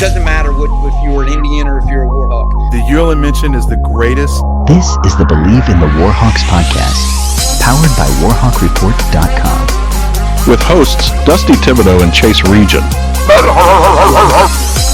Doesn't matter if you're an Indian or if you're a Warhawk. The ULM mention is the greatest. This is the Bleav in the Warhawks podcast, powered by WarhawkReport.com. With hosts Dusty Thibodeaux and Chase Regian.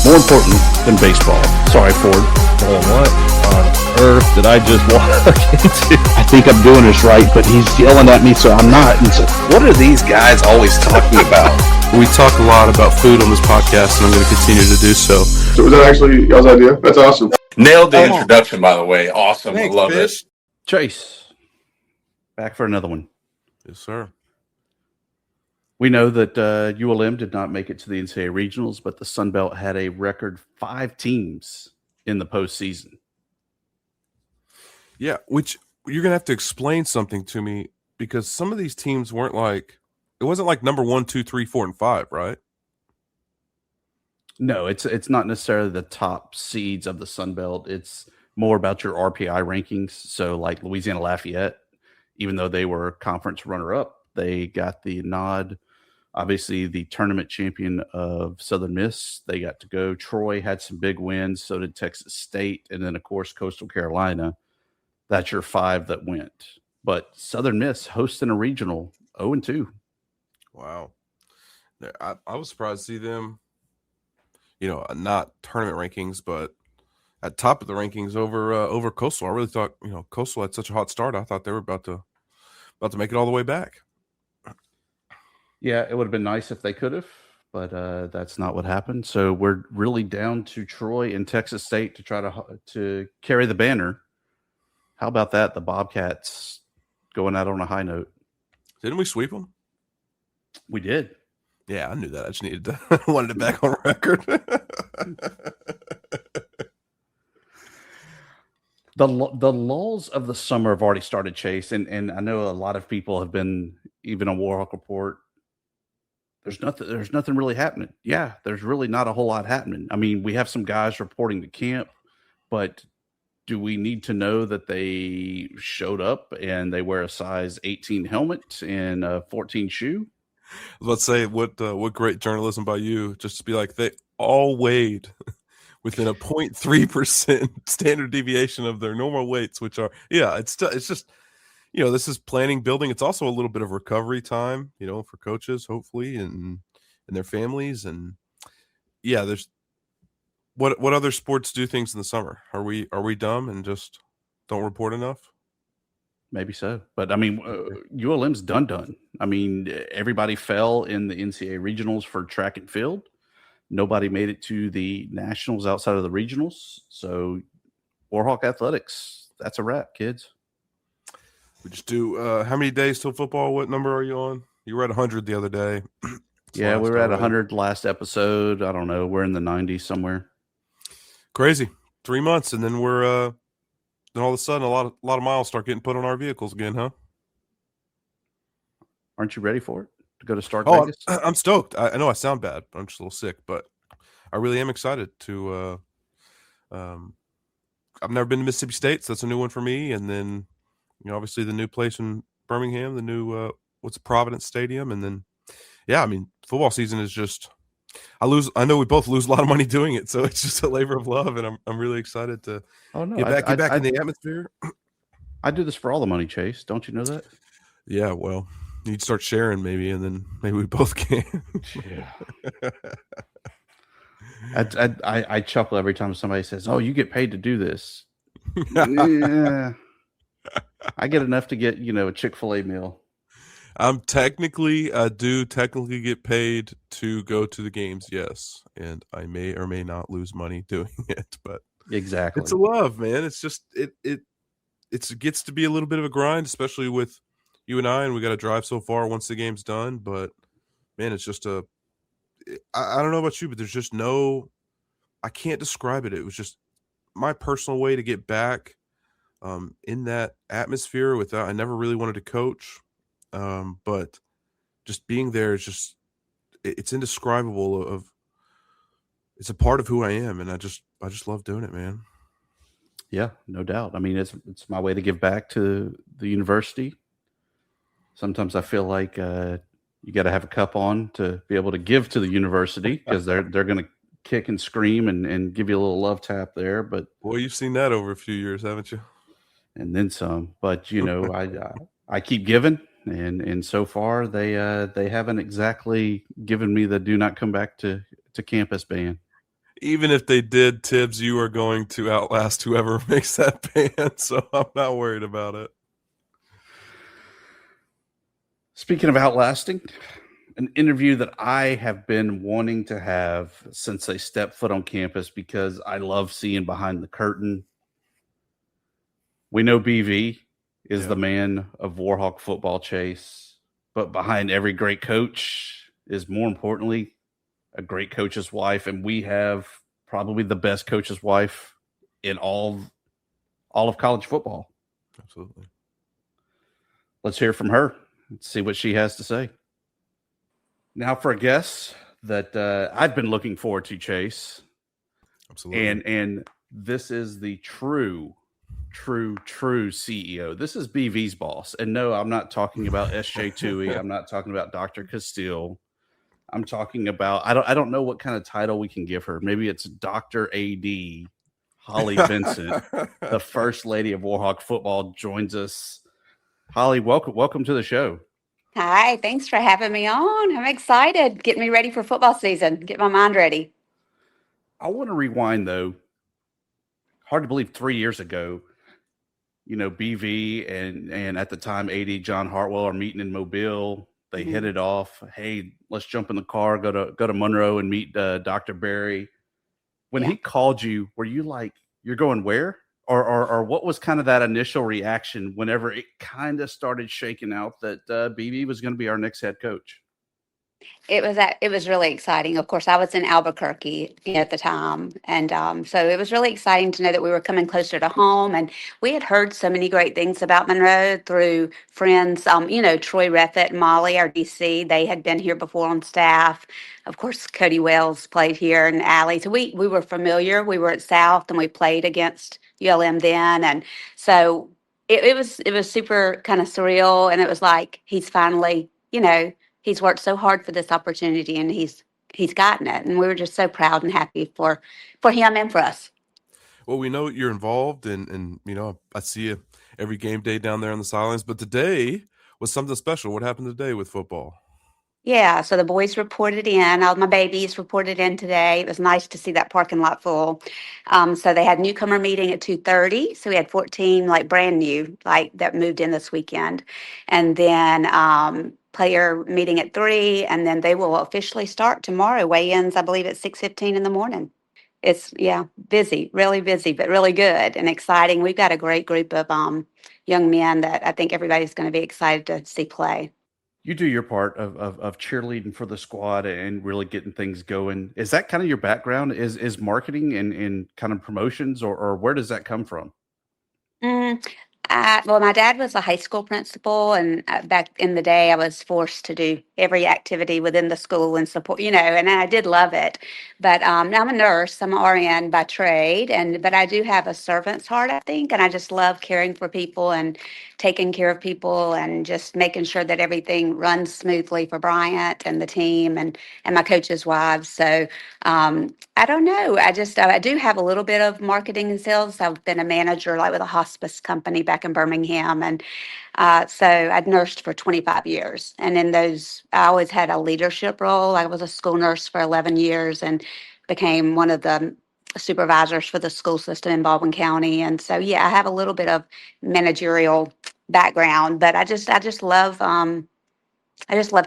More important than baseball. Sorry, Ford. Oh, what on earth did I just walk into? I think I'm doing this right, but he's yelling at me, so I'm not. And so, what are these guys always talking about? We talk a lot about food on this podcast, and I'm going to continue to do so. So was that actually y'all's idea? That's awesome. Nailed the introduction, by the way. Awesome. Thanks, I love Fish. it. Chase, back for another one. Yes, sir. We know that ULM did not make it to the NCAA regionals, but the Sun Belt had a record 5 teams in the postseason. Yeah, which you're going to have to explain something to me, because some of these teams weren't like, it wasn't like number 1, 2, 3, 4, and 5, right? No, it's not necessarily the top seeds of the Sun Belt. It's more about your RPI rankings. So like Louisiana Lafayette, even though they were conference runner-up, they got the nod. Obviously, the tournament champion of Southern Miss, they got to go. Troy had some big wins. So did Texas State. And then, of course, Coastal Carolina. That's your 5 that went. But Southern Miss hosting a regional 0-2. Wow. I was surprised to see them, not tournament rankings, but at top of the rankings over Coastal. I really thought, Coastal had such a hot start. I thought they were about to make it all the way back. Yeah, it would have been nice if they could have, but that's not what happened. So we're really down to Troy and Texas State to try to carry the banner. How about that? The Bobcats going out on a high note. Didn't we sweep them? We did. Yeah, I knew that. I just needed to wanted it back on record. The lulls of the summer have already started, Chase, and I know a lot of people have been, even on Warhawk Report, there's nothing really happening. Yeah, there's really not a whole lot happening. I mean, we have some guys reporting to camp, but do we need to know that they showed up and they wear a size 18 helmet and a 14 shoe? Let's say what great journalism by you, just to be like, they all weighed within a 0.3% standard deviation of their normal weights, which are, it's just, this is planning, building. It's also a little bit of recovery time, for coaches, hopefully, and their families. And there's what other sports do things in the summer? Are we dumb and just don't report enough? Maybe so. But I mean, ULM's done. I mean, everybody fell in the NCAA regionals for track and field. Nobody made it to the nationals outside of the regionals. So Warhawk athletics, that's a wrap, kids. We just do how many days till football? What number are you on? You were at 100 the other day. Yeah, we were at 100 last episode. I don't know. We're in the 90s somewhere. Crazy. 3 months, and then we're then all of a sudden a lot of miles start getting put on our vehicles again, huh? Aren't you ready for it to go to Stark Vegas? I'm stoked. I know I sound bad, but I'm just a little sick. But I really am excited to. I've never been to Mississippi State, so that's a new one for me. And then, obviously the new place in Birmingham, the new Providence Stadium, and then, football season is just. I know we both lose a lot of money doing it, so it's just a labor of love, and I'm really excited to get back in the atmosphere. I do this for all the money, Chase. Don't you know that? Yeah, well, you'd start sharing maybe, and then maybe we both can. Yeah. I chuckle every time somebody says, "Oh, you get paid to do this." Yeah. I get enough to get a Chick-fil-A meal. I do technically get paid to go to the games, yes, and I may or may not lose money doing it, but exactly, it's a love, man. It's just it gets to be a little bit of a grind, especially with you and I, and we got to drive so far once the game's done. But man, it's just I don't know about you, but there's just I can't describe it. It was just my personal way to get back in that atmosphere. I never really wanted to coach. But just being there is just, it's indescribable it's a part of who I am. And I just love doing it, man. Yeah, no doubt. I mean, it's my way to give back to the university. Sometimes I feel like, you got to have a cup on to be able to give to the university, because they're going to kick and scream and give you a little love tap there. But boy, you've seen that over a few years, haven't you? And then some. But I keep giving, and so far they haven't exactly given me the do not come back to campus ban. Even if they did, Tibbs, you are going to outlast whoever makes that ban, so I'm not worried about it. Speaking of outlasting, an interview that I have been wanting to have since they stepped foot on campus because I love seeing behind the curtain. We know BV is the man of Warhawk football, Chase, but behind every great coach is, more importantly, a great coach's wife, and we have probably the best coach's wife in all of college football. Absolutely. Let's hear from her. Let's see what she has to say. Now for a guest that I've been looking forward to, Chase. Absolutely. And this is the true CEO. This is BV's boss. And no, I'm not talking about SJ Tui. I'm not talking about Dr. Castile. I'm talking about, I don't know what kind of title we can give her. Maybe it's Dr. AD Holli Vincent, the first lady of Warhawk football, joins us. Holli, welcome to the show. Hi, thanks for having me on. I'm excited. Getting me ready for football season. Get my mind ready. I want to rewind though. Hard to believe 3 years ago, BV and at the time AD John Hartwell are meeting in Mobile. They hit it off. Hey, let's jump in the car, go to Monroe and meet Dr. Barry. When he called you, were you like, you're going where? Or what was kind of that initial reaction whenever it kind of started shaking out that BV was going to be our next head coach? It was really exciting. Of course, I was in Albuquerque at the time. And so it was really exciting to know that we were coming closer to home. And we had heard so many great things about Monroe through friends, Troy Reffett and Molly, our DC. They had been here before on staff. Of course, Cody Wells played here and Allie. So we were familiar. We were at South and we played against ULM then. And so it was super kind of surreal. And it was like, he's finally, he's worked so hard for this opportunity and he's gotten it. And we were just so proud and happy for him and for us. Well, we know you're involved and I see you every game day down there on the sidelines, but today was something special. What happened today with football? Yeah, so the boys reported in. All my babies reported in today. It was nice to see that parking lot full. So they had newcomer meeting at 2:30. So we had 14 brand new that moved in this weekend, and then player meeting at 3, and then they will officially start tomorrow. Weigh-ins, I believe, at 6:15 in the morning. It's busy, really busy, but really good and exciting. We've got a great group of young men that I think everybody's going to be excited to see play. You do your part of cheerleading for the squad and really getting things going. Is that kind of your background? Is marketing and kind of promotions, or where does that come from? Well, my dad was a high school principal, and back in the day, I was forced to do every activity within the school and support, and I did love it. But I'm a nurse. I'm an RN by trade, but I do have a servant's heart, I think, and I just love caring for people and taking care of people and just making sure that everything runs smoothly for Bryant and the team and my coaches' wives. So I don't know. I do have a little bit of marketing and sales. I've been a manager with a hospice company back in Birmingham. And so I'd nursed for 25 years. And in those, I always had a leadership role. I was a school nurse for 11 years and became one of the supervisors for the school system in Baldwin County. And so, I have a little bit of managerial background, but I just love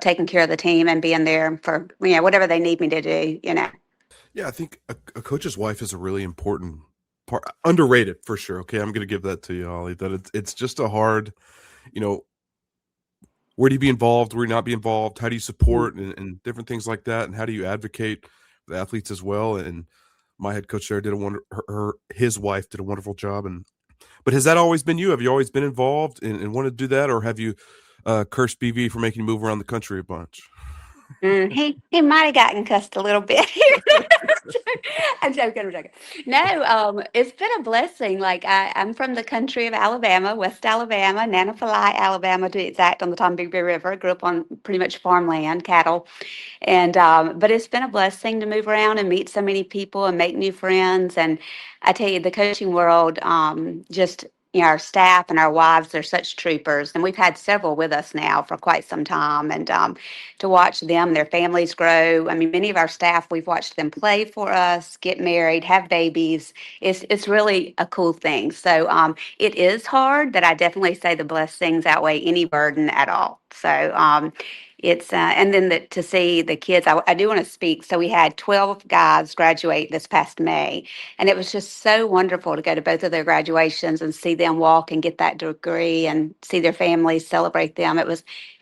taking care of the team and being there for, whatever they need me to do, Yeah, I think a coach's wife is a really important part, underrated for sure. Okay, I'm going to give that to you, Holli, that it's just a hard, where do you be involved, where do you not be involved, how do you support and different things like that, and how do you advocate for the athletes as well. And my head coach there did his wife did a wonderful job. But has that always been you? Have you always been involved and wanted to do that, or have you cursed BV for making you move around the country a bunch? He might have gotten cussed a little bit here. I'm joking. I'm joking. No, it's been a blessing. Like I'm from the country of Alabama, West Alabama, Nanophilae, Alabama, to be exact, on the Tombigbee River. Grew up on pretty much farmland, cattle, and but it's been a blessing to move around and meet so many people and make new friends. And I tell you, the coaching world, just our staff and our wives, they're such troopers, and we've had several with us now for quite some time. And to watch them, their families grow. I mean, many of our staff, we've watched them play for us, get married, have babies. It's really a cool thing. So it is hard, but I definitely say the blessings outweigh any burden at all. So it's and then to see the kids, I do want to speak. So we had 12 guys graduate this past May, and it was just so wonderful to go to both of their graduations and see them walk and get that degree and see their families celebrate them. It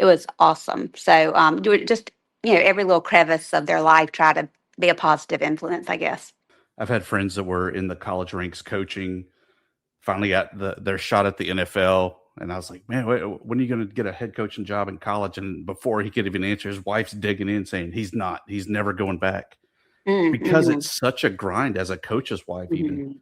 was awesome. So do it just, every little crevice of their life, try to be a positive influence, I guess. I've had friends that were in the college ranks coaching, finally got their shot at the NFL. And I was like, man, when are you going to get a head coaching job in college? And before he could even answer, his wife's digging in saying he's never going back, because it's such a grind as a coach's wife. Even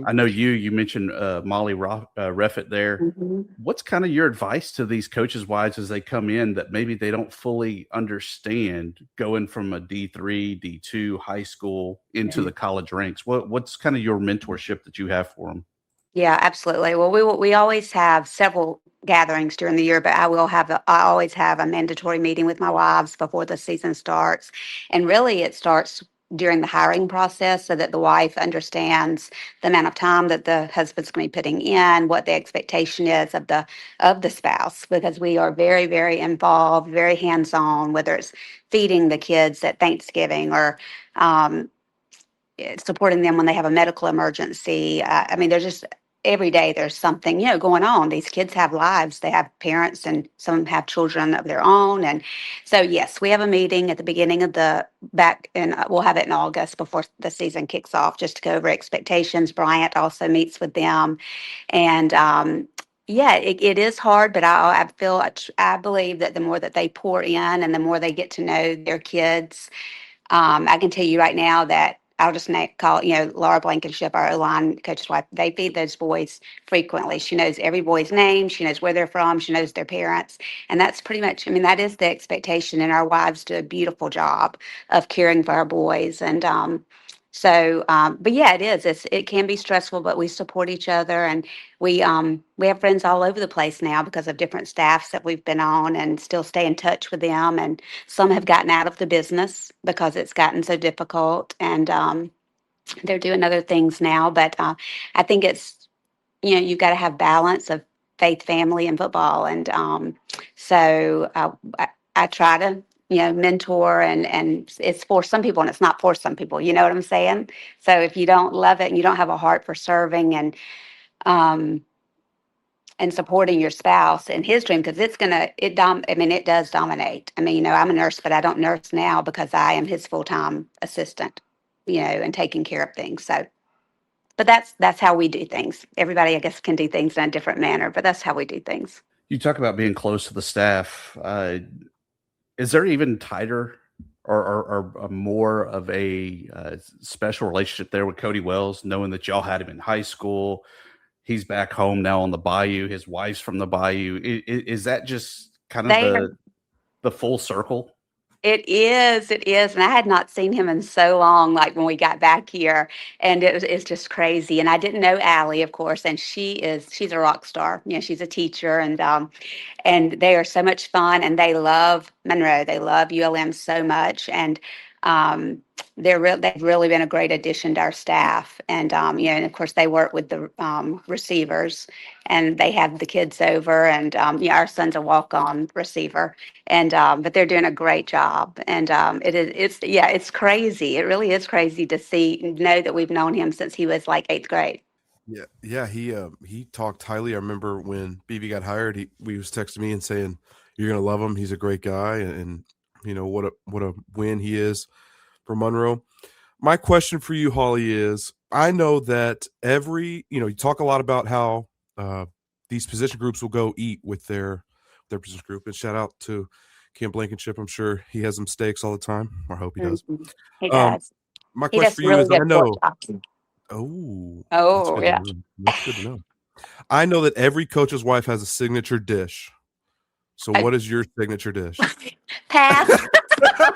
I know you mentioned Molly Reffett there. What's kind of your advice to these coaches' wives as they come in that maybe they don't fully understand going from a D3, D2 high school into the college ranks? What's kind of your mentorship that you have for them? Yeah, absolutely. Well, we always have several gatherings during the year, but I always have a mandatory meeting with my wives before the season starts. And really it starts during the hiring process, so that the wife understands the amount of time that the husband's going to be putting in, what the expectation is of the spouse, because we are very, very involved, very hands-on, whether it's feeding the kids at Thanksgiving or supporting them when they have a medical emergency. I mean, there's just every day there's something, going on. These kids have lives. They have parents, and some of them have children of their own. And so, yes, we have a meeting at the beginning of we'll have it in August before the season kicks off, just to go over expectations. Bryant also meets with them. And yeah, it is hard, but I Bleav that the more that they pour in and the more they get to know their kids, I can tell you right now that I'll just call, Laura Blankenship, our O-line coach's wife. They feed those boys frequently. She knows every boy's name. She knows where they're from. She knows their parents. And that's pretty much, that is the expectation. And our wives do a beautiful job of caring for our boys. And but yeah, it is. It can be stressful, but we support each other, and we have friends all over the place now because of different staffs that we've been on, and still stay in touch with them. And some have gotten out of the business because it's gotten so difficult, and they're doing other things now. But I think it's, you've got to have balance of faith, family, and football. And so I try to mentor, and it's for some people and it's not for some people. You know what I'm saying? So if you don't love it and you don't have a heart for serving and supporting your spouse and his dream, because it does dominate. I'm a nurse, but I don't nurse now because I am his full-time assistant, and taking care of things. So, but that's how we do things. Everybody, I guess, can do things in a different manner, but that's how we do things. You talk about being close to the staff. Is there even tighter or more of a special relationship there with Cody Wells, knowing that y'all had him in high school? He's back home now on the Bayou. His wife's from the Bayou. Is that just kind of the full circle? It is. And I had not seen him in so long, like when we got back here, and it's just crazy. And I didn't know Allie, of course, and she's a rock star. She's a teacher, and they are so much fun, and they love Monroe. They love ULM so much, and they've really been a great addition to our staff. And and of course they work with the receivers, and they have the kids over, and our son's a walk-on receiver, and but they're doing a great job. And it's crazy. It really is crazy to know that we've known him since he was like 8th grade. Yeah. He talked highly. I remember when BV got hired, he was texting me and saying, "You're gonna love him. He's a great guy." And what a win he is for Monroe. My question for you, Holly, is I know that you talk a lot about how these position groups will go eat with their position group. And shout out to Cam Blankenship. I'm sure he has some steaks all the time, or I hope he does. He does. My He question does for you really is, I good pork know. chops. Oh, that's Oh, good to yeah. know. That's good to know. I know that every coach's wife has a signature dish. So, I- what is your signature dish? Pass. Dang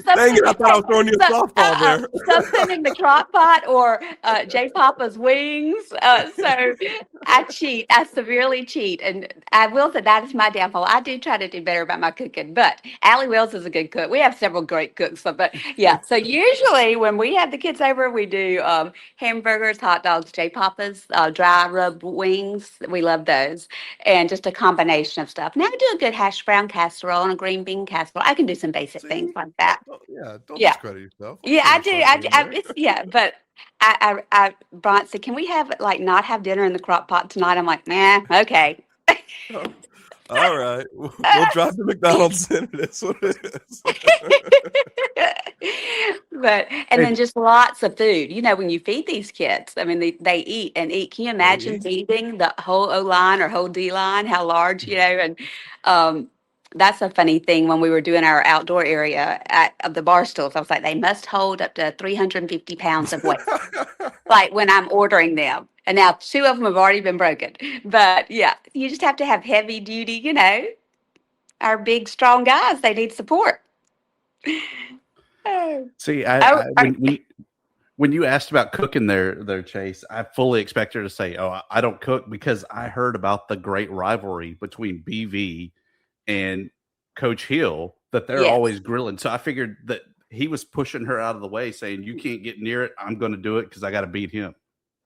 Something, it! I thought I was throwing you a softball there. something in the crock pot or J Papa's wings. So I cheat. I severely cheat. And I will say that is my downfall. I do try to do better about my cooking, but Allie Wells is a good cook. We have several great cooks. But yeah, so usually when we have the kids over, we do hamburgers, hot dogs, J Papa's, dry rub wings. We love those. And just a combination of stuff. Now I do a good hash brown casserole and a green bean casserole. I can do some basic things See? like that. Don't Yeah. discredit yourself. Yeah, Throw I your do. softball in there. It's yeah, but Brian said, "Can we have like not have dinner in the crock pot tonight?" I'm like, "Nah, okay." All right, we'll drive to McDonald's and it is what it is. But and then Hey, just lots of food. You know, when you feed these kids, I mean, they eat and eat. Can you They imagine eat. feeding the whole O line or whole D line? How large, you know? And um, that's a funny thing when we were doing our outdoor area of the bar stools. I was like, they must hold up to 350 pounds of weight. Like when I'm ordering them. And now two of them have already been broken. But yeah, you just have to have heavy duty, you know, our big, strong guys, they need support. Oh, see, oh, when you asked about cooking there, Chase, I fully expected her to say, "Oh, I don't cook," because I heard about the great rivalry between BV and Coach Hill that they're yes. always grilling. So I figured that he was pushing her out of the way, saying, "You can't get near it. I'm going to do it because I got to beat him."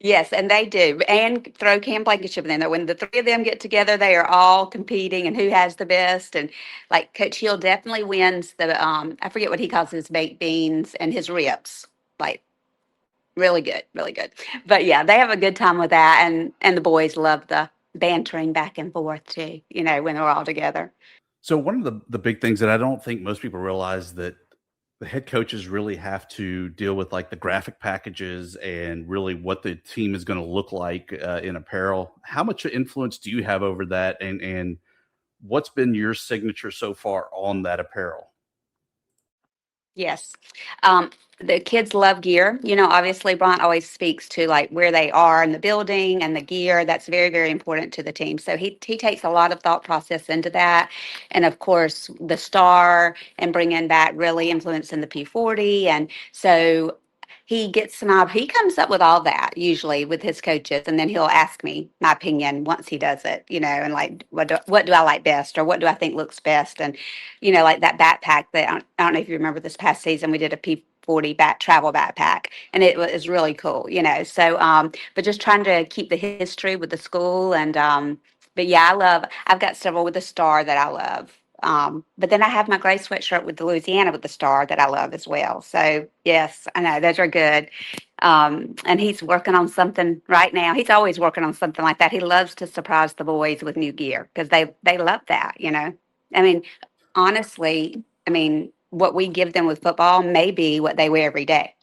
Yes, and they do. And throw Camp Blankenship in there. When the three of them get together, they are all competing and who has the best. And like Coach Hill definitely wins the I forget what he calls his baked beans and his ribs. Like really good, really good. But yeah, they have a good time with that and the boys love the bantering back and forth too, you know, when they're all together. So one of the big things that I don't think most people realize that the head coaches really have to deal with, like the graphic packages and really what the team is going to look like in apparel. How much influence do you have over that, and what's been your signature so far on that apparel? Yes. The kids love gear. You know, obviously, Bryant always speaks to like where they are in the building and the gear. That's very, very important to the team. So he takes a lot of thought process into that. And of course, the star and bringing back really influencing the P40. And so he comes up with all that usually with his coaches, and then he'll ask me my opinion once he does it, you know, and like what do I like best or what do I think looks best, and you know, like that backpack that I don't know if you remember this past season we did a P40 travel backpack, and it was really cool, you know. So but just trying to keep the history with the school, and but yeah, I've got several with the star that I love. But then I have my gray sweatshirt with the Louisiana with the star that I love as well. So yes, I know those are good. And he's working on something right now. He's always working on something like that. He loves to surprise the boys with new gear because they love that, you know. I mean, honestly, I mean, what we give them with football may be what they wear every day.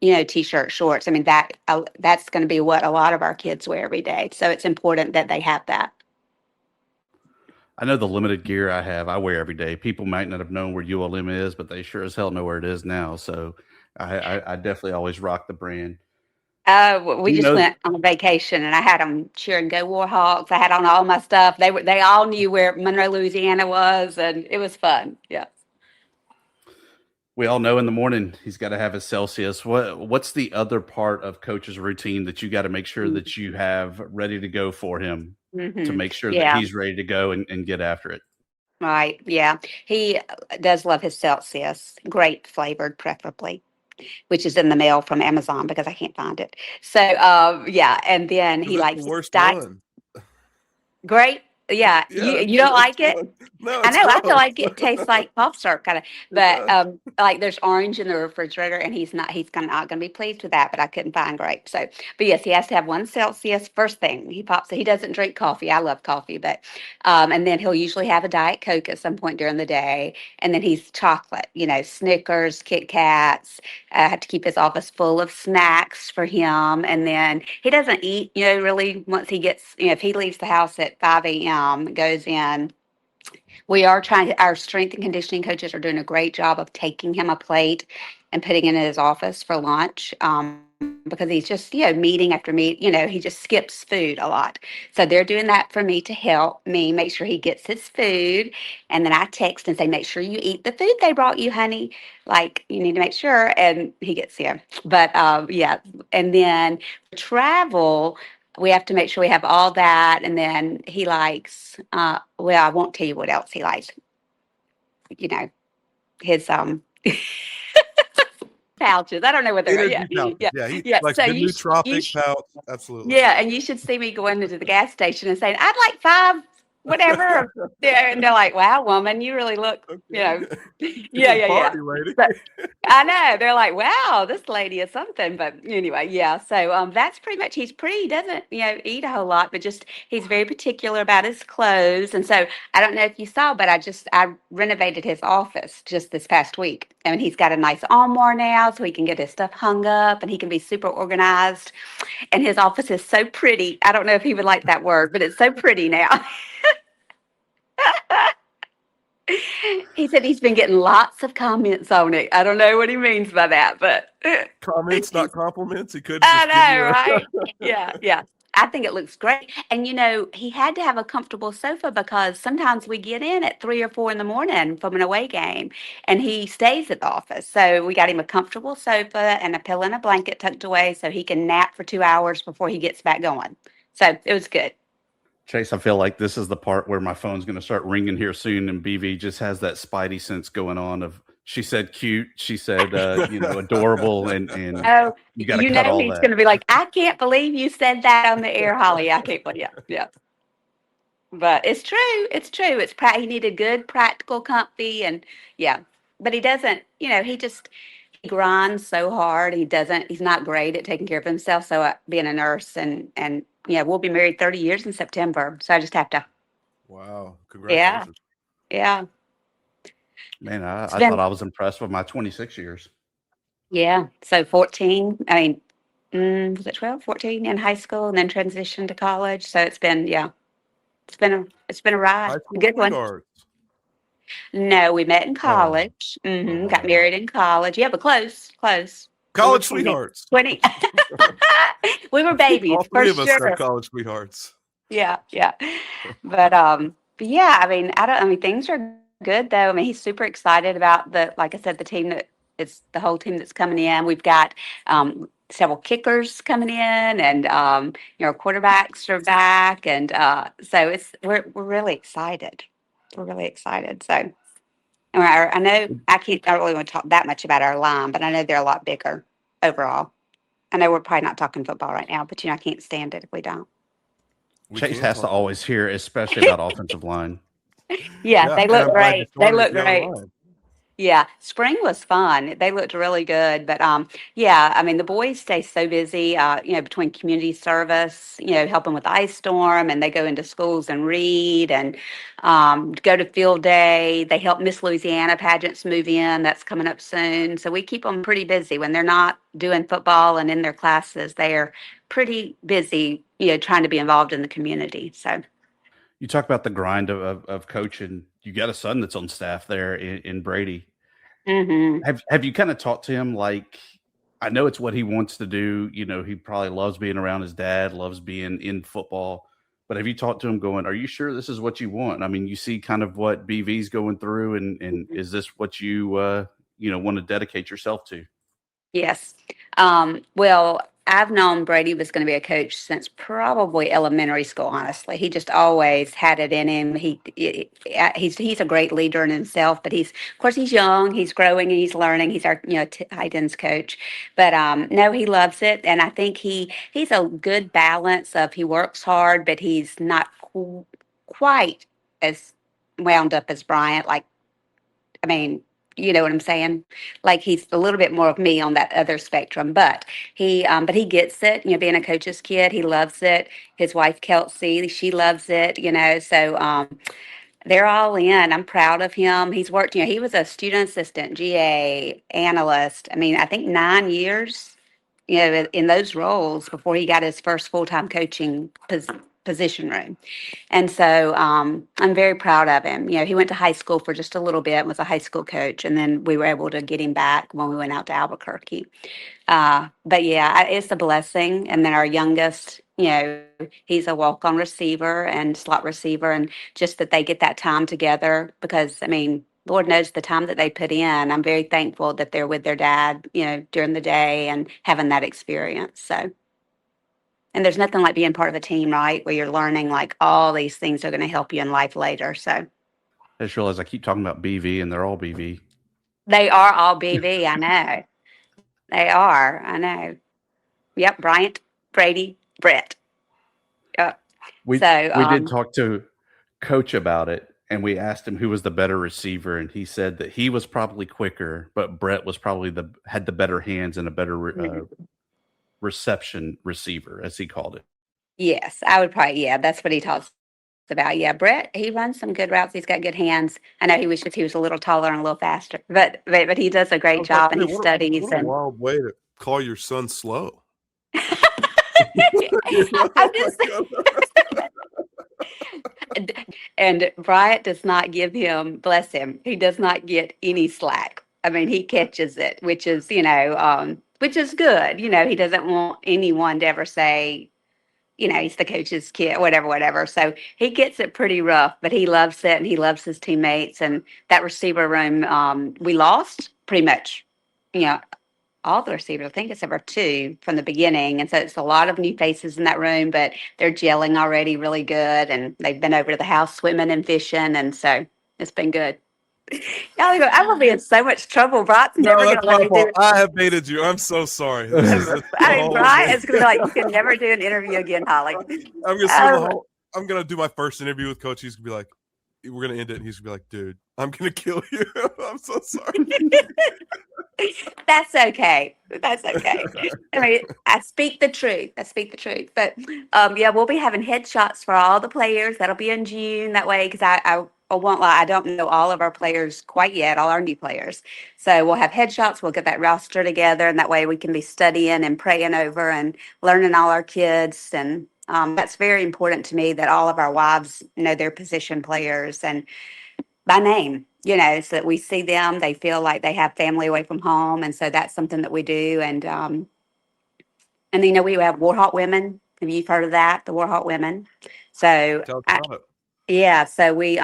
You know, t-shirt, shorts. I mean, that's going to be what a lot of our kids wear every day. So it's important that they have that. I know the limited gear I have, I wear every day. People might not have known where ULM is, but they sure as hell know where it is now. So I definitely always rock the brand. We You just know, went on a vacation, and I had them cheering "Go Warhawks." I had on all my stuff. They all knew where Monroe, Louisiana was, and it was fun. Yeah. we all know in the morning he's got to have his Celsius. What's the other part of coach's routine that you got to make sure that you have ready to go for him to Mm-hmm. make sure that Yeah. he's ready to go and get after it? Right. Yeah. He does love his Celsius, grape flavored, preferably, which is in the mail from Amazon because I can't find it. So, yeah. And then he That's the likes worst diet one. grape. Yeah. Yeah, You it's the don't like worst it? one. No, I it's know. I feel gross. like it tastes like pop syrup kind of, It but does. like there's orange in the refrigerator, and not gonna be pleased with that. But I couldn't find grape. So, but yes, he has to have one Celsius first thing. He pops it. He doesn't drink coffee. I love coffee, but and then he'll usually have a Diet Coke at some point during the day, and then he's chocolate. You know, Snickers, Kit Kats. I have to keep his office full of snacks for him, and then he doesn't eat. You know, really once he gets, you know, if he leaves the house at 5 a.m., goes in We are trying to, our strength and conditioning coaches are doing a great job of taking him a plate and putting it in his office for lunch. Because he's just, meeting after meet, he just skips food a lot. So they're doing that for me to help me make sure he gets his food. And then I text and say, make sure you eat the food they brought you, honey. Like, you need to make sure. And he gets, yeah. But yeah. And then travel, we have to make sure we have all that. And then he likes, well, I won't tell you what else he likes. His pouches. I don't know what they're. Energy Yeah, pouches. yeah, Yeah, he yeah. likes So the you, nootropic pouch. Absolutely. yeah, and you should see me going into the gas station and saying, "I'd like 5, whatever." Yeah, and they're like, "Wow, woman, you really look, Okay. yeah. Party lady. But I know they're like, "Wow, this lady is something." But anyway, yeah. So that's pretty much. He doesn't eat a whole lot, but just he's very particular about his clothes. And so I don't know if you saw, but I renovated his office just this past week, and he's got a nice armoire now, so he can get his stuff hung up, and he can be super organized. And his office is so pretty. I don't know if he would like that word, but it's so pretty now. He said he's been getting lots of comments on it. I don't know what he means by that, but Comments, not compliments. He could I just give you know, right? Yeah. I think it looks great. And he had to have a comfortable sofa because sometimes we get in at 3 or 4 in the morning from an away game and he stays at the office. So we got him a comfortable sofa and a pillow and a blanket tucked away so he can nap for 2 hours before he gets back going. So it was good. Chase, I feel like this is the part where my phone's going to start ringing here soon, and BV just has that spidey sense going on of she said cute, she said adorable, and Oh, you got to cut all he's that. going to be like, I can't believe you said that on the air, Holly. I can't believe, yeah. But it's true. It's true. He needed good, practical, comfy, and yeah. But he doesn't. He grinds so hard. He's not great at taking care of himself. So being a nurse and we'll be married 30 years in September. So I just have to. Wow. Yeah. Congratulations. Yeah. Man, I thought I was impressed with my 26 years. Yeah. So 14. I mean, was it 12, 14 in high school, and then transitioned to college. So it's been It's been a ride. High A school good one. sweethearts. No, we met in college. Got married in college. Yeah, but close. College 20. sweethearts. 20. We were babies All for three of us sure. are college sweethearts. Yeah. But yeah, I mean things are good though. I mean, he's super excited about like I said, the team it's the whole team that's coming in. We've got several kickers coming in, and quarterbacks are back, and so we're really excited. We're really excited. So I know I don't really want to talk that much about our line, but I know they're a lot bigger overall. I know we're probably not talking football right now, but I can't stand it if we don't. Chase has to always hear, especially about offensive line. Yeah, they look great. They look the great. line. Yeah, spring was fun. They looked really good, but yeah, I mean the boys stay so busy, between community service, helping with ice storm, and they go into schools and read and go to field day. They help Miss Louisiana pageants move in. That's coming up soon, so we keep them pretty busy when they're not doing football and in their classes. They are pretty busy, trying to be involved in the community. So. You talk about the grind of coaching. You got a son that's on staff there in Brady. Mm-hmm. Have you kind of talked to him? Like, I know it's what he wants to do. He probably loves being around his dad, loves being in football. But have you talked to him going, are you sure this is what you want? I mean, you see kind of what BV's going through, and is this what you, want to dedicate yourself to? Yes. Well, I've known Brady was going to be a coach since probably elementary school. Honestly, he just always had it in him. He's a great leader in himself, but of course he's young. He's growing and he's learning. He's our tight ends coach, but no, he loves it, and I think he's a good balance of he works hard, but he's not quite as wound up as Bryant. Like, I mean. You know what I'm saying? Like he's a little bit more of me on that other spectrum, but he gets it. Being a coach's kid, he loves it. His wife Kelsey, she loves it. So they're all in. I'm proud of him. He's worked. He was a student assistant, GA analyst. I mean, I think 9 years. In those roles before he got his first full-time coaching position room. And so I'm very proud of him. He went to high school for just a little bit, was a high school coach, and then we were able to get him back when we went out to Albuquerque. But yeah, it's a blessing. And then our youngest, he's a walk-on receiver and slot receiver, and just that they get that time together because, Lord knows the time that they put in. I'm very thankful that they're with their dad, during the day and having that experience. So, and there's nothing like being part of a team, right? Where you're learning like all these things are going to help you in life later. So I just realized I keep talking about BV and they're all BV. they are all BV. I know. They are. I know. Yep. Bryant, Brady, Brett. Yep. We So, did talk to Coach about it, and we asked him who was the better receiver, and he said that he was probably quicker, but Brett was probably had the better hands and a better reception receiver, as he called it. yes, I would probably, yeah, that's what he talks about. Yeah, Brett, he runs some good routes. He's got good hands. I know he wishes he was a little taller and a little faster, but he does a great job and he studies. What a wild way to call your son slow. I'm just and Bryant does not give him, bless him, he does not get any slack. He catches it, which is, which is good. He doesn't want anyone to ever say, he's the coach's kid, whatever. So he gets it pretty rough, but he loves it and he loves his teammates. And that receiver room, we lost pretty much, all the receivers, I think it's ever two from the beginning. And so it's a lot of new faces in that room, but they're gelling already really good. And they've been over to the house swimming and fishing. And so it's been good. I'm going to be in so much trouble. Brock's never going to let me do it. I have baited you. I'm so sorry. Brian is going to be like, you can never do an interview again, Holly. I'm going to do my first interview with Coach. He's going to be like, we're going to end it. And he's going to be like, dude, I'm going to kill you. I'm so sorry. That's okay. I speak the truth. But yeah, we'll be having headshots for all the players. That'll be in June. That way, because I won't lie, I don't know all of our players quite yet, all our new players. So we'll have headshots. We'll get that roster together, and that way we can be studying and praying over and learning all our kids. And that's very important to me that all of our wives know their position players and by name, so that we see them, they feel like they have family away from home. And so that's something that we do. And then, we have Warhawk women. Have you heard of that? The Warhawk women. So yeah, so we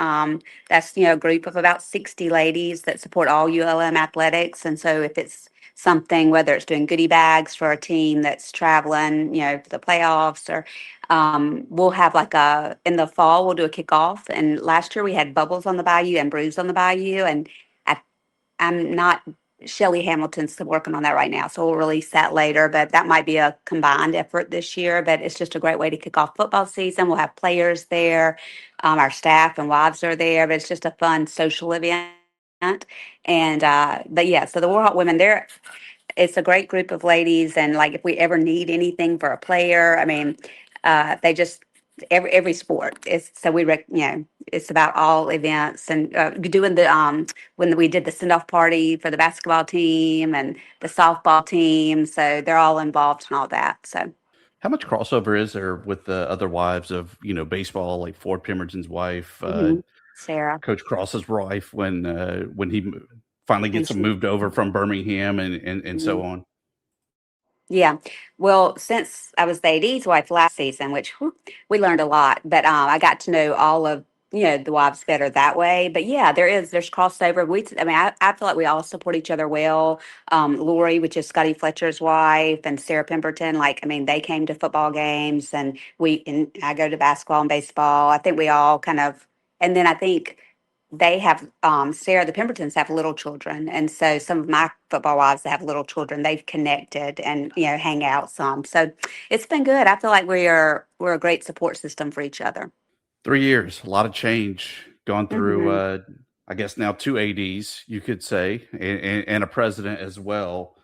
that's a group of about 60 ladies that support all ULM athletics. And so if it's something, whether it's doing goodie bags for a team that's traveling, for the playoffs, or we'll have in the fall, we'll do a kickoff. And last year we had Bubbles on the Bayou and Bruise on the Bayou. And I'm not, Shelly Hamilton's working on that right now. So we'll release that later, but that might be a combined effort this year. But it's just a great way to kick off football season. We'll have players there. Our staff and wives are there, but it's just a fun social event. And, but yeah, so the Warhawk women, it's a great group of ladies. And if we ever need anything for a player, they just, every sport is, so it's about all events and doing when we did the send-off party for the basketball team and the softball team. So they're all involved in all that. So how much crossover is there with the other wives of, baseball, like Ford Pemberton's wife, Sarah, Coach Cross's wife, when he finally gets moved over from Birmingham and so on? Yeah. Well, since I was the AD's wife last season, which we learned a lot, but I got to know all of, the wives better that way. But yeah, there's crossover. I feel like we all support each other well. Lori, which is Scotty Fletcher's wife, and Sarah Pemberton, they came to football games, and I go to basketball and baseball. I think we all kind of, and then I think they have, Sarah, the Pembertons have little children. And so some of my football wives that have little children, they've connected and, hang out some. So it's been good. I feel like we're a great support system for each other. 3 years, a lot of change gone through, I guess now 2 ADs, you could say, and a president as well.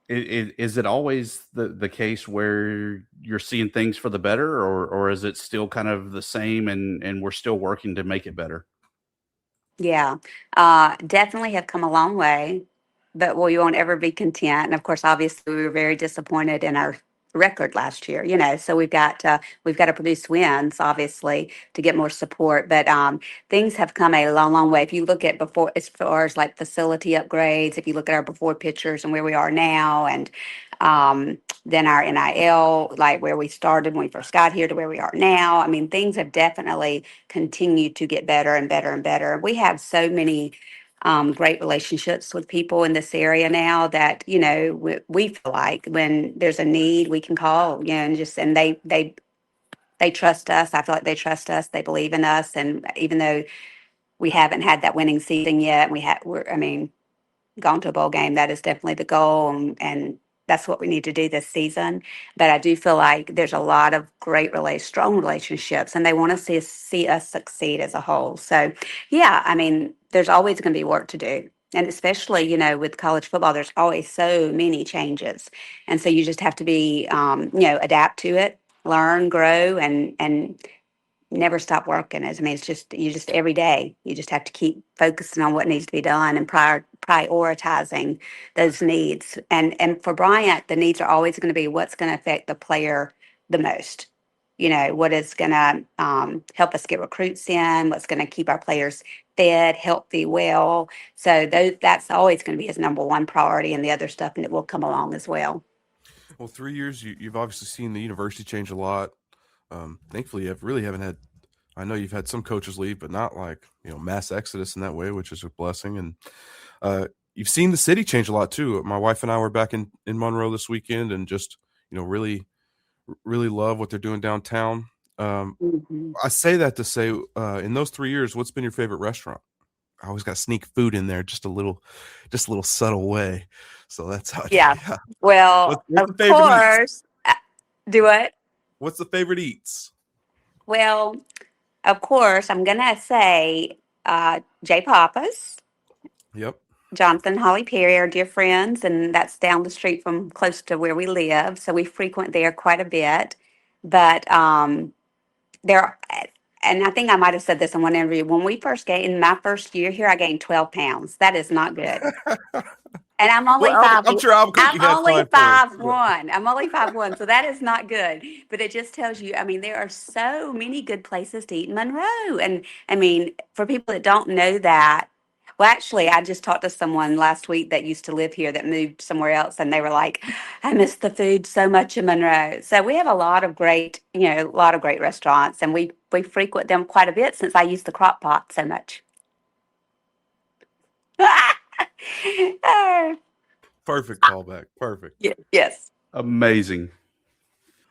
Is it always the case where you're seeing things for the better, or is it still kind of the same and we're still working to make it better? Yeah, definitely have come a long way, but we won't ever be content. And of course, obviously, we were very disappointed in our record last year, so we've got to produce wins, obviously, to get more support. But things have come a long, long way. If you look at before, as far as like facility upgrades, if you look at our before pictures and where we are now, and then our NIL, like where we started when we first got here to where we are now. I mean, things have definitely continued to get better and better and better. We have so many great relationships with people in this area now that we feel like when there's a need we can call, and they trust us. I feel like they trust us. They Bleav in us, and even though we haven't had that winning season yet, we're gone to a bowl game. That is definitely the goal, and that's what we need to do this season. But I do feel like there's a lot of great, strong relationships, and they want to see us succeed as a whole. So, yeah, there's always going to be work to do. And especially, with college football, there's always so many changes. And so you just have to be, adapt to it, learn, grow, and never stop working. It's just every day, you just have to keep focusing on what needs to be done and prioritizing those needs. And for Bryant, the needs are always going to be what's going to affect the player the most. What is going to help us get recruits in, what's going to keep our players fed, healthy, well. So that's always going to be his number one priority, and the other stuff, and it will come along as well. Well, 3 years, you've obviously seen the university change a lot. Thankfully, you really haven't had. I know you've had some coaches leave, but not like mass exodus in that way, which is a blessing. And you've seen the city change a lot too. My wife and I were back in Monroe this weekend, and just really, really love what they're doing downtown. I say that to say, in those 3 years, what's been your favorite restaurant? I always got to sneak food in there, just a little subtle way. So that's how. Yeah. Well, what's of course. Do what? What's the favorite eats? Well, of course, I'm going to say J. Papa's. Yep. Jonathan and Holly Perry are dear friends, and that's down the street from close to where we live. So we frequent there quite a bit. But there, and I think I might have said this in one interview. When we in my first year here, I gained 12 pounds. That is not good. And I'm only five. I'm sure Albuquerque I'm had only 5'1". I'm only 5'1", so that is not good. But it just tells you. There are so many good places to eat in Monroe, and for people that don't know that. Well, actually, I just talked to someone last week that used to live here that moved somewhere else, and they were like, "I miss the food so much in Monroe." So we have a lot of great, restaurants, and we frequent them quite a bit since I used the crock pot so much. Perfect callback. Perfect. Yes. Amazing.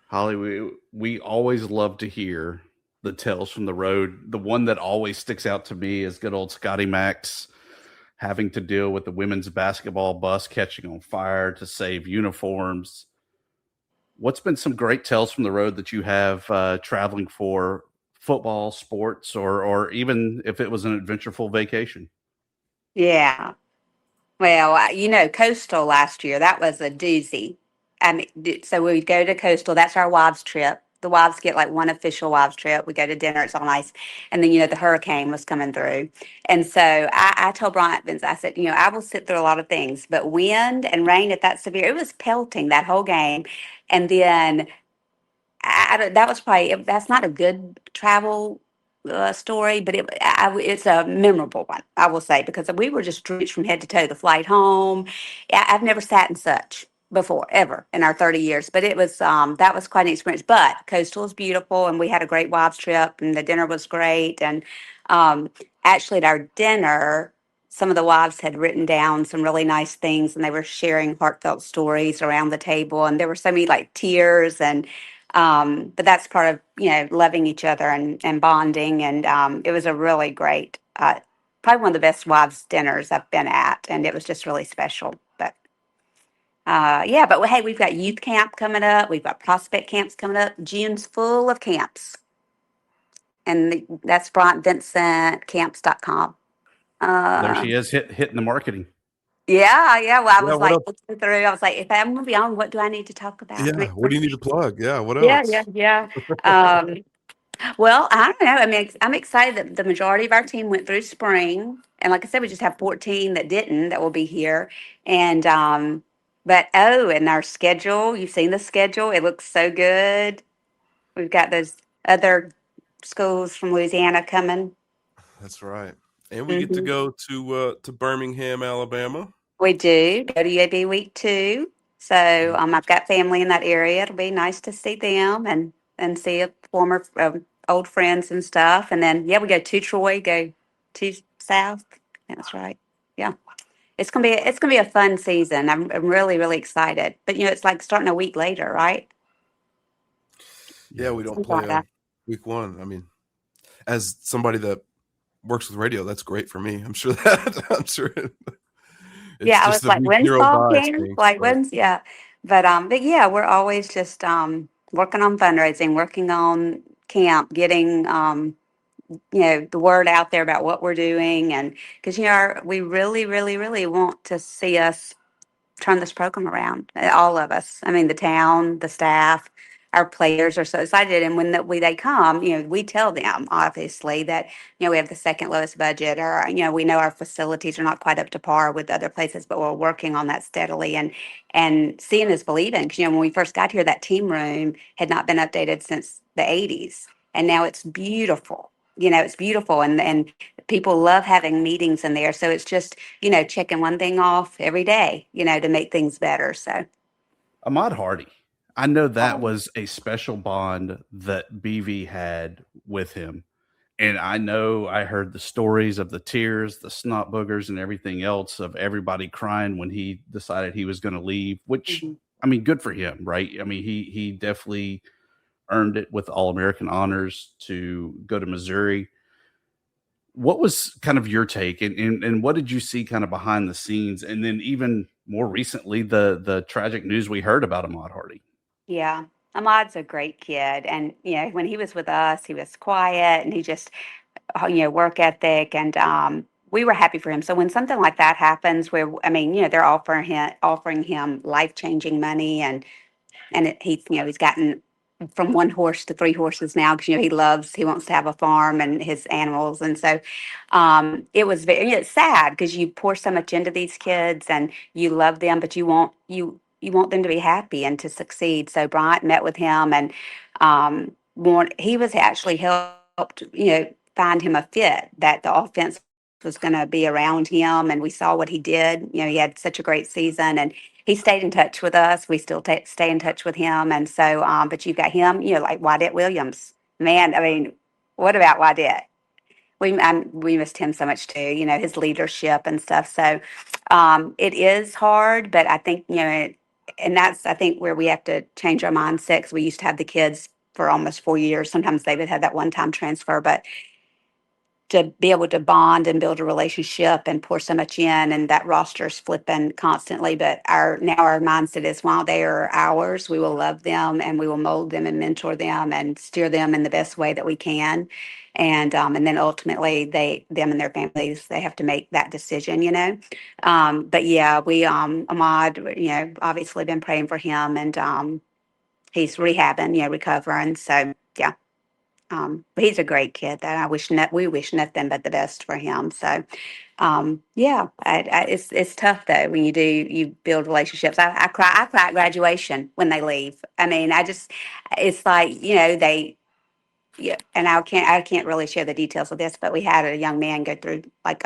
Holly, we always love to hear the tales from the road. The one that always sticks out to me is good old Scotty Max having to deal with the women's basketball bus catching on fire to save uniforms. What's been some great tales from the road that you have traveling for football, sports, or even if it was an adventureful vacation? Yeah. Well, Coastal last year, that was a doozy. So we go to Coastal. That's our wives trip. The wives get like one official wives trip. We go to dinner. It's all nice. And then, the hurricane was coming through. And so I told Bryant Vincent, I said, I will sit through a lot of things, but wind and rain at that severe, it was pelting that whole game. And then that's not a good travel story, but it's a memorable one, I will say, because we were just drenched from head to toe the flight home. I've never sat in such before, ever, in our 30 years, but it was that was quite an experience. But Coastal is beautiful, and we had a great wives trip, and the dinner was great. And actually, at our dinner, some of the wives had written down some really nice things, and they were sharing heartfelt stories around the table, and there were so many like tears. And but that's part of loving each other and bonding, and it was a really great, probably one of the best wives dinners I've been at, and it was just really special. But but hey, we've got youth camp coming up. We've got prospect camps coming up. June's full of camps, and that's Bryant Vincent camps.com. There she is, hitting the marketing. Yeah. Well, I was like, what looking through. I was like, if I'm going to be on, what do I need to talk about? Yeah. What do you need to plug? Yeah. What else? Yeah. Well, I don't know. I'm excited that the majority of our team went through spring, and like I said, we just have 14 that didn't, that will be here, and But and our schedule, you've seen the schedule. It looks so good. We've got those other schools from Louisiana coming. That's right. And we get to go to Birmingham, Alabama. We do go to UAB week 2. So I've got family in that area. It'll be nice to see them and see a former old friends and stuff. And then we go to Troy, go to South. That's right. Yeah. It's gonna be a fun season. I'm really, really excited. But it's like starting a week later, right? Yeah, we don't Something play like that. week 1. I mean, as somebody that works with radio, that's great for me. I'm sure that it's I just was like, week when's 0 fall bye camp? stinks, Like but when's But yeah, we're always just working on fundraising, working on camp, getting the word out there about what we're doing, and because we really, really, really want to see us turn this program around. All of us. I mean, the town, the staff, our players are so excited. And when they come, we tell them obviously that we have the second lowest budget, or we know our facilities are not quite up to par with other places, but we're working on that steadily. And seeing is believing. Because when we first got here, that team room had not been updated since the '80s, and now it's beautiful. It's beautiful, and people love having meetings in there. So it's just checking one thing off every day, to make things better. So Ahmad Hardy, I know that was a special bond that BV had with him. And I know I heard the stories of the tears, the snot boogers, and everything else of everybody crying when he decided he was going to leave, which, I mean, good for him, right? I mean, he definitely earned it with All-American honors to go to Missouri. What was kind of your take, and what did you see kind of behind the scenes? And then even more recently, the tragic news we heard about Ahmad Hardy. Yeah, Ahmad's a great kid. And, when he was with us, he was quiet and he just, work ethic. And we were happy for him. So when something like that happens, where, I mean, they're offering him life-changing money, and he's gotten from 1 horse to 3 horses now, because he wants to have a farm and his animals. And so it was it's sad, because you pour so much into these kids and you love them, but you want them to be happy and to succeed. So Bryant met with him, and he was actually helped find him a fit, that the offense was going to be around him, and we saw what he did. He had such a great season, and he stayed in touch with us. We still stay in touch with him. And so, but you got him, like Wadette Williams. Man, I mean, what about Wadette? We missed him so much too, his leadership and stuff. So it is hard, but I think, and that's, I think, where we have to change our mindset, because we used to have the kids for almost 4 years. Sometimes they would have that one-time transfer, but to be able to bond and build a relationship and pour so much in, and that roster's flipping constantly. But our mindset is, while they are ours, we will love them and we will mold them and mentor them and steer them in the best way that we can. And then ultimately them and their families, they have to make that decision, But yeah, we Ahmad, obviously been praying for him, and he's rehabbing, recovering. So yeah. But he's a great kid, that we wish nothing but the best for him. So, it's tough though when you build relationships. I cry at graduation when they leave. I mean, it's like, and I can't really share the details of this, but we had a young man go through like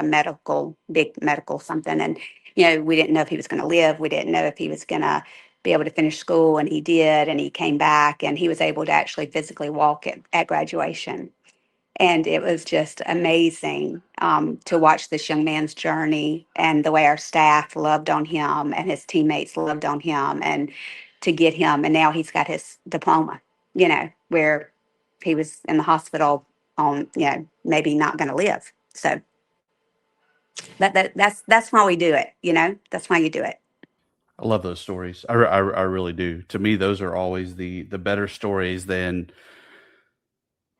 big medical something, and we didn't know if he was going to live. We didn't know if he was going to be able to finish school, and he did, and he came back, and he was able to actually physically walk at graduation. And it was just amazing to watch this young man's journey, and the way our staff loved on him and his teammates loved on him, and to get him. And now he's got his diploma, where he was in the hospital on, maybe not going to live. So that's why we do it. That's why you do it. I love those stories. I really do. To me, those are always the better stories than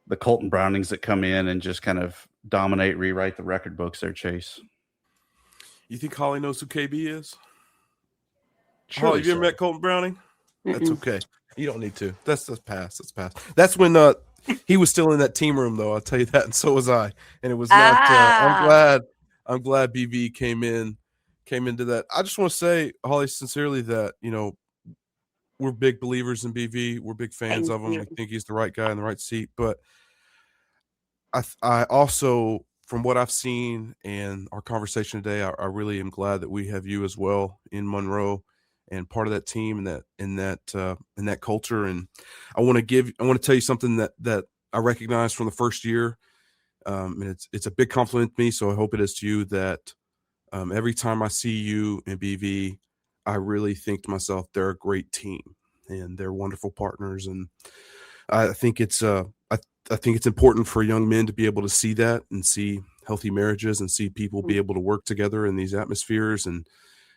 the Colton Brownings that come in and just kind of dominate, rewrite the record books there, Chase. You think Holly knows who KB is? Surely Holly, have you so. ever met Colton Browning? Mm-mm. That's okay. You don't need to. That's past. That's when he was still in that team room, though. I'll tell you that, and so was I. And it was not. I'm glad BV came in came into that. I just want to say, Holly, sincerely that, we're big believers in BV. We're big fans Thank of him. you. We think he's the right guy in the right seat. But I also, from what I've seen and our conversation today, I really am glad that we have you as well in Monroe and part of that team and that culture. And I want to tell you something that I recognized from the first year. And it's a big compliment to me, so I hope it is to you, that every time I see you in BV, I really think to myself, they're a great team and they're wonderful partners. And I think it's I think it's important for young men to be able to see that and see healthy marriages and see people be able to work together in these atmospheres. And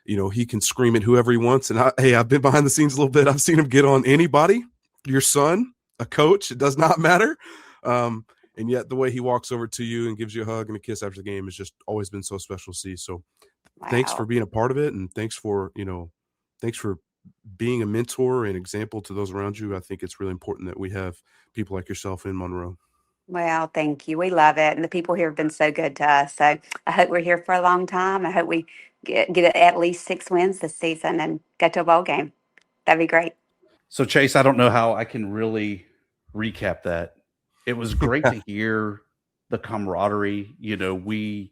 he can scream at whoever he wants. And I've been behind the scenes a little bit. I've seen him get on anybody, your son, a coach. It does not matter. And yet the way he walks over to you and gives you a hug and a kiss after the game has just always been so special to see. So thanks for being a part of it. And thanks for being a mentor and example to those around you. I think it's really important that we have people like yourself in Monroe. Well, thank you. We love it. And the people here have been so good to us. So I hope we're here for a long time. I hope we get at least 6 wins this season and go to a bowl game. That'd be great. So, Chase, I don't know how I can really recap that. It was great to hear the camaraderie. We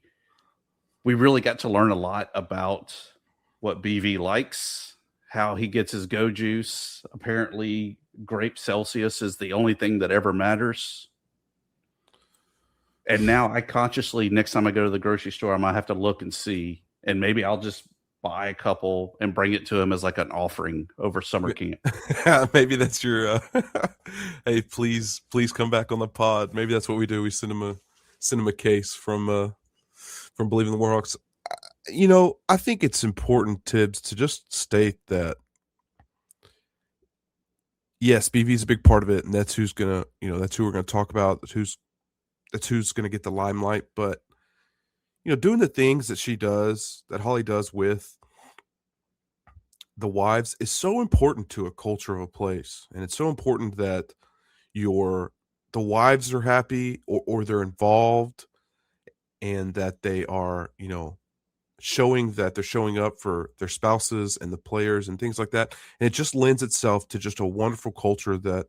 really got to learn a lot about what BV likes, how he gets his go juice. Apparently, grape Celsius is the only thing that ever matters. And now I consciously, next time I go to the grocery store, I might have to look and see, and maybe I'll just buy a couple and bring it to him as like an offering over summer camp. Maybe that's your hey, please come back on the pod. Maybe that's what we do. We send him a case from Bleav in the Warhawks. I think it's important, Tibbs, to just state that yes, BV is a big part of it, and that's who's gonna, that's who we're gonna talk about. That's who's gonna get the limelight. But doing the things that she does, that Holly does with the wives, is so important to a culture of a place. And it's so important that the wives are happy or they're involved, and that they are, showing that they're showing up for their spouses and the players and things like that. And it just lends itself to just a wonderful culture that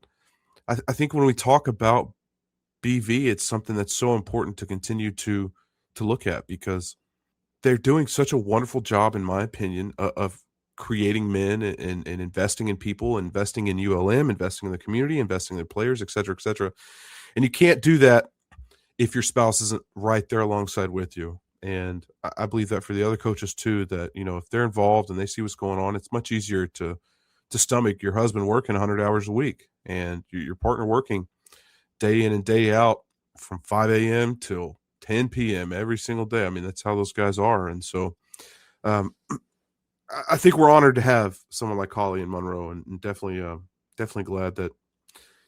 I think when we talk about BV, it's something that's so important to continue to look at, because they're doing such a wonderful job, in my opinion, of creating men and investing in people, investing in ULM, investing in the community, investing in their players, et cetera, et cetera. And you can't do that if your spouse isn't right there alongside with you. And I Bleav that for the other coaches too, that, if they're involved and they see what's going on, it's much easier to stomach your husband working 100 hours a week and your partner working day in and day out from 5 a.m. till 10 p.m. every single day. I mean, that's how those guys are. And so I think we're honored to have someone like Holly and Monroe, and definitely glad that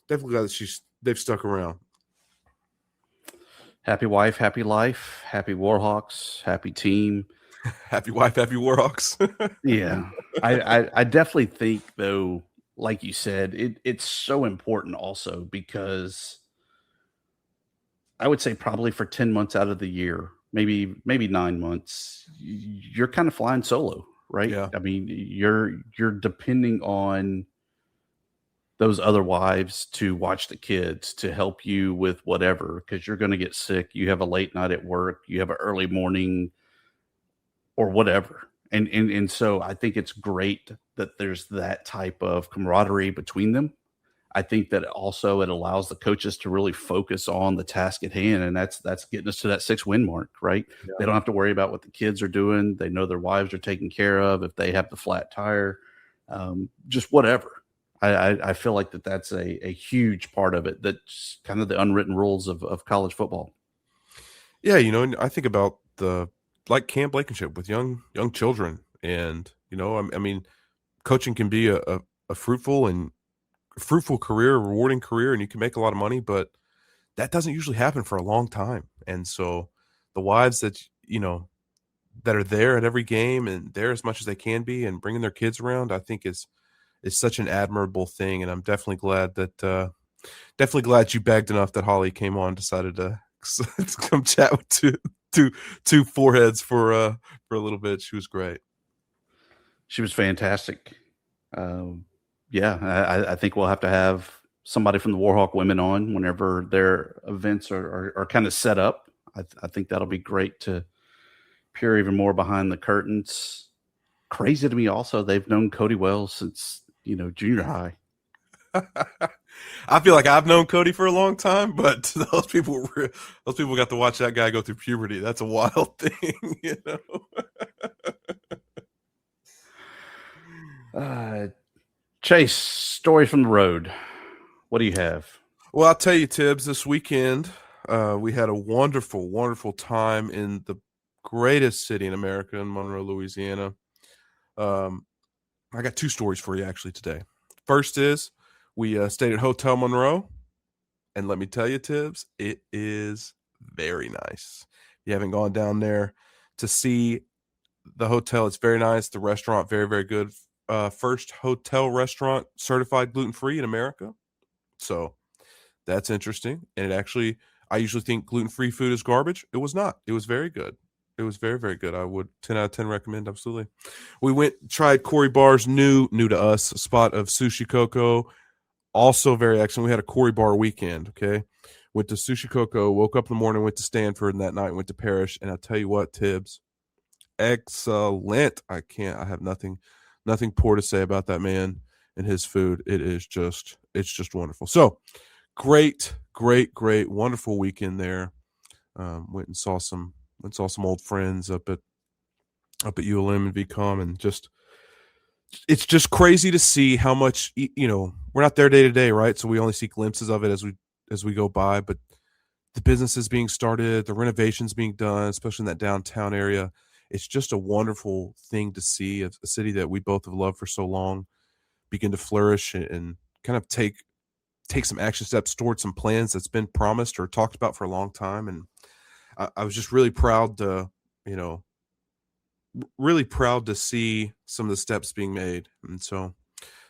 they've stuck around. Happy wife, happy life, happy Warhawks, happy team. Happy wife, happy Warhawks. Yeah. I definitely think, though, like you said, it's so important also, because I would say probably for 10 months out of the year, maybe 9 months, you're kind of flying solo, right? Yeah. I mean, you're depending on those other wives to watch the kids, to help you with whatever, because you're going to get sick. You have a late night at work, you have an early morning or whatever. And so I think it's great that there's that type of camaraderie between them. I think that also it allows the coaches to really focus on the task at hand. And that's getting us to that 6-win mark, right? Yeah. They don't have to worry about what the kids are doing. They know their wives are taken care of. If they have the flat tire, just whatever. I feel like that's a huge part of it. That's kind of the unwritten rules of college football. Yeah. And I think about like Camp Blankenship with young children. And, I mean, coaching can be a fruitful career, a rewarding career, and you can make a lot of money, but that doesn't usually happen for a long time. And so the wives that, that are there at every game and there as much as they can be and bringing their kids around, I think is such an admirable thing. And I'm definitely glad you begged enough that Holly came on, decided to come chat to two foreheads for a little bit. She was great. She was fantastic. I think we'll have to have somebody from the Warhawk women on whenever their events are kind of set up. I think that'll be great to peer even more behind the curtains. Crazy to me also, they've known Cody Wells since, junior high. I feel like I've known Cody for a long time, but those people got to watch that guy go through puberty. That's a wild thing, Chase, stories from the road. What do you have? Well, I'll tell you, Tibbs, this weekend we had a wonderful, wonderful time in the greatest city in America, in Monroe, Louisiana. I got two stories for you actually today. First is we stayed at Hotel Monroe, and let me tell you, Tibbs, it is very nice. If you haven't gone down there to see the hotel, it's very nice. The restaurant, very, very good. First hotel restaurant certified gluten-free in America. So that's interesting. And I usually think gluten-free food is garbage. It was not. It was very good. It was very, very good. I would 10 out of 10 recommend. Absolutely. We tried Corey Barr's new to us spot of Sushi Coco. Also very excellent. We had a Corey Bar weekend. Okay. Went to Sushi Coco, woke up in the morning, went to Stanford, and that night went to Parrish. And I'll tell you what, Tibbs, excellent. I have nothing poor to say about that man and his food. It's just wonderful. So great, wonderful weekend there. Went and saw some old friends up at ULM and VCOM, and it's just crazy to see how much, we're not there day to day, right? So we only see glimpses of it as we go by, but the businesses being started, the renovations being done, especially in that downtown area. It's just a wonderful thing to see a city that we both have loved for so long begin to flourish and kind of take some action steps towards some plans that's been promised or talked about for a long time. And I was just really proud to, see some of the steps being made. And so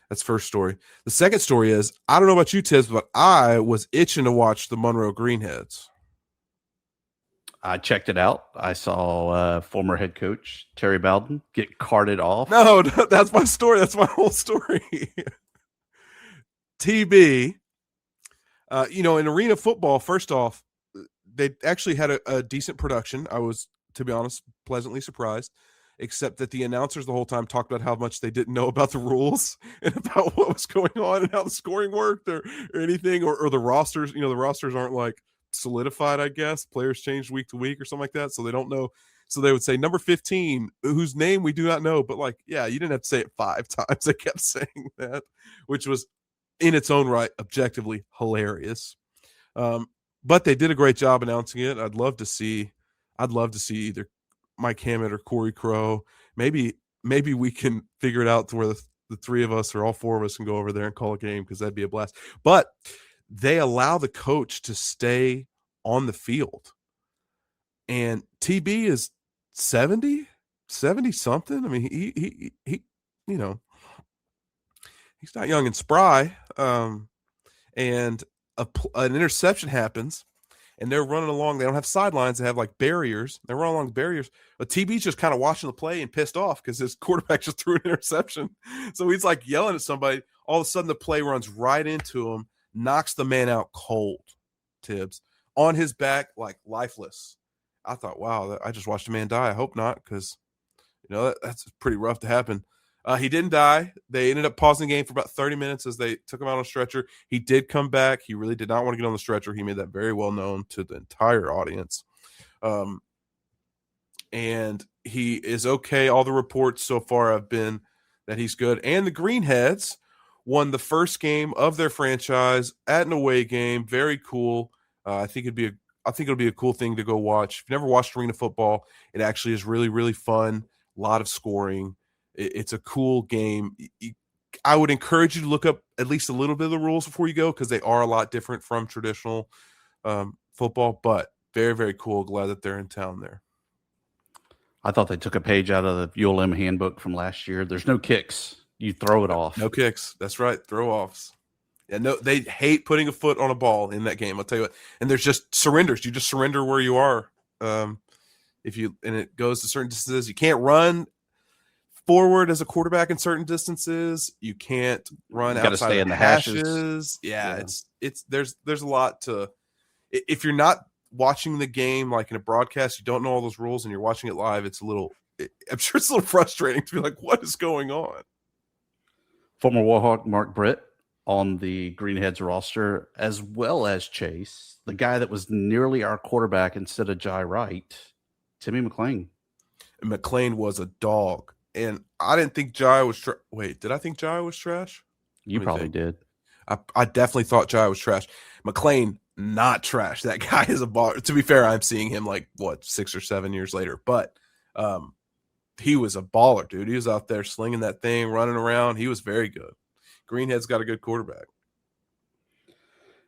that's first story. The second story is, I don't know about you, Tibbs, but I was itching to watch the Monroe Greenheads. I checked it out. I saw former head coach Terry Bowden get carted off. No, that's my story. That's my whole story. TB, in arena football, first off, they actually had a decent production. I was, to be honest, pleasantly surprised, except that the announcers the whole time talked about how much they didn't know about the rules and about what was going on and how the scoring worked or anything, or the rosters. The rosters aren't like solidified, I guess. Players change week to week or something like that, so they don't know. So they would say number 15, whose name we do not know, but you didn't have to say it 5 times. They kept saying that, which was in its own right objectively hilarious. But they did a great job announcing it. I'd love to see either Mike Hammett or Corey Crow. Maybe we can figure it out to where the three of us or all 4 of us can go over there and call a game, because that'd be a blast. But they allow the coach to stay on the field. And TB is 70 something. I mean, he he's not young and spry. And an interception happens, and they're running along. They don't have sidelines. They have like barriers. They're running along the barriers. But TB's just kind of watching the play and pissed off because his quarterback just threw an interception. So he's like yelling at somebody. All of a sudden, the play runs right into him, knocks the man out cold, Tibbs, on his back, like lifeless. I thought, wow, I just watched a man die. I hope not, because, that's pretty rough to happen. He didn't die. They ended up pausing the game for about 30 minutes as they took him out on a stretcher. He did come back. He really did not want to get on the stretcher. He made that very well known to the entire audience. And he is okay. All the reports so far have been that he's good. And the Greenheads won the first game of their franchise at an away game. Very cool. I think it'll be a cool thing to go watch. If you've never watched arena football, it actually is really, really fun. A lot of scoring. It's a cool game. I would encourage you to look up at least a little bit of the rules before you go, because they are a lot different from traditional football, but very, very cool. Glad that they're in town there. I thought they took a page out of the ULM handbook from last year. There's no kicks. You throw it off. No kicks. That's right. Throw offs. Yeah, no, they hate putting a foot on a ball in that game. I'll tell you what. And there's just surrenders. You just surrender where you are. and it goes to certain distances. You can't run forward as a quarterback in certain distances. You can't run outside stay of in the hashes. Yeah, there's a lot to. If you're not watching the game like in a broadcast, you don't know all those rules, and you're watching it live. It's I'm sure it's a little frustrating to be like, what is going on? Former Warhawk Mark Britt on the Greenheads roster, as well as Chase, the guy that was nearly our quarterback instead of Jai Wright, Timmy McLean. And McLean was a dog. And I didn't think Jai was wait, did I think Jai was trash? You probably did. I definitely thought Jai was trash. McLean, not trash. That guy is a baller. To be fair, I'm seeing him 6 or 7 years later. But he was a baller, dude. He was out there slinging that thing, running around. He was very good. Greenhead's got a good quarterback.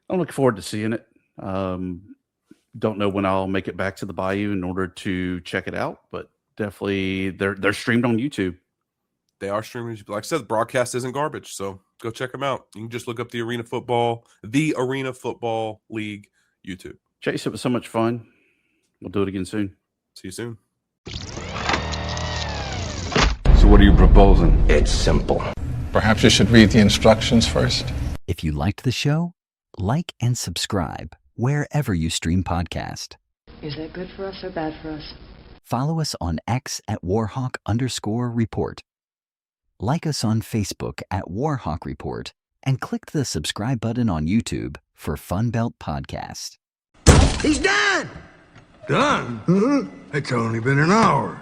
I'm looking forward to seeing it. Don't know when I'll make it back to the Bayou in order to check it out, but definitely they're streamed on YouTube. They are streaming. Like I said, the broadcast isn't garbage, so go check them out. You can just look up the Arena Football League YouTube. Chase, it was so much fun. We'll do it again soon. See you soon. So what are you proposing? It's simple. Perhaps you should read the instructions first. If you liked the show, like and subscribe wherever you stream podcast. Is that good for us or bad for us? Follow us on X at Warhawk_report. Like us on Facebook at Warhawk Report, and click the subscribe button on YouTube for Funbelt Podcast. He's done! Done? It's only been an hour.